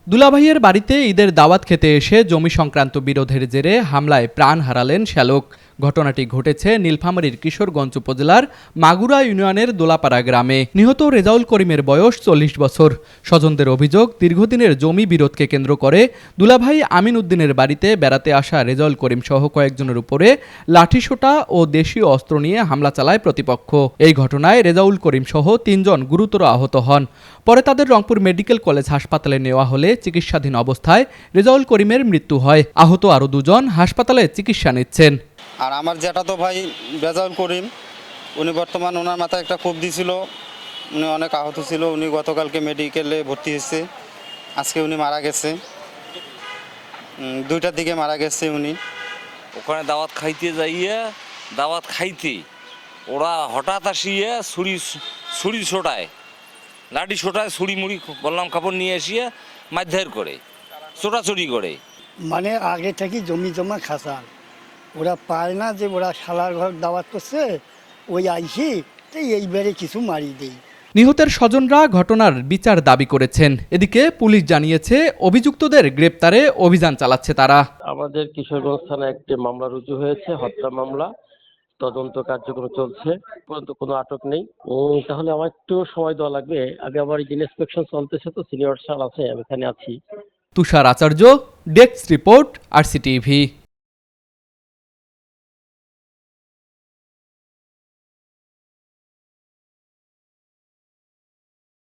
দুলাভাইয়ের বাড়িতে ঈদের দাওয়াত খেতে এসে জমি সংক্রান্ত বিরোধের জেরে হামলায় প্রাণ হারালেন শ্যালক। ঘটনাটি ঘটেছে নীলফামারীর কিশোরগঞ্জ উপজেলার মাগুরা ইউনিয়নের দোলাপাড়া গ্রামে। নিহত রেজাউল করিমের বয়স ৪০ বছর। স্বজনদের অভিযোগ, দীর্ঘদিনের জমি বিরোধকে কেন্দ্র করে দুলাভাই আমিন উদ্দিনের বাড়িতে বেড়াতে আসা রেজাউল করিম সহ কয়েকজনের উপরে লাঠিসোঁটা ও দেশীয় অস্ত্র নিয়ে হামলা চালায় প্রতিপক্ষ। এই ঘটনায় রেজাউল করিম সহ ৩ জন গুরুতর আহত হন। পরে তাদের রংপুর মেডিকেল কলেজ হাসপাতালে নেওয়া হলে চিকিৎসাধীন অবস্থায় রেজাউল করিমের মৃত্যু হয়। আহত আরও 2 জন হাসপাতালে চিকিৎসা নিচ্ছেন। আর আমার জ্যাঠাতো ভাই রেজাউল করিম, উনি বর্তমান ওনার মাথায় একটা কোপ দিয়েছিল, উনি অনেক আহত ছিল। উনি গতকালকে মেডিকেলে ভর্তি হয়েছে, আজকে উনি মারা গেছে। 2টার দিকে মারা গেছে উনি। ওখানে দাওয়াত খাইতে ওরা হঠাৎ আসিয়ে ছুরি ছোটায়, লাঠি ছোটায়, ছুরি মুড়ি বললাম কাপড় নিয়ে আসিয়ে মারধর করে, ছোটাছুটি করে। মানে আগে থেকে জমি জমা খাসাল, ওরা পায় না যে ওরা শালার ঘর দাওয়াত করছে, ওই আইসি তো এইবারে কিছু মারি দেই। নিহতের স্বজনরা ঘটনার বিচার দাবি করেছেন। এদিকে পুলিশ জানিয়েছে অভিযুক্তদের গ্রেপ্তারে অভিযান চালাচ্ছে তারা। আমাদের কিশোরগঞ্জ থানায় একটি মামলা রুজু হয়েছে, হত্যা মামলা। তদন্ত কার্যক্রম চলছে, কোনো আটক নেই। তাহলে আমার একটু সময় দেওয়া লাগবে, আগে আমার ইন্সপেকশন চলতেছে, তো সিনিয়র স্যার আছে, আমি এখানে আছি। তুষার আচার্য, ডেস্ক রিপোর্ট, RCTV।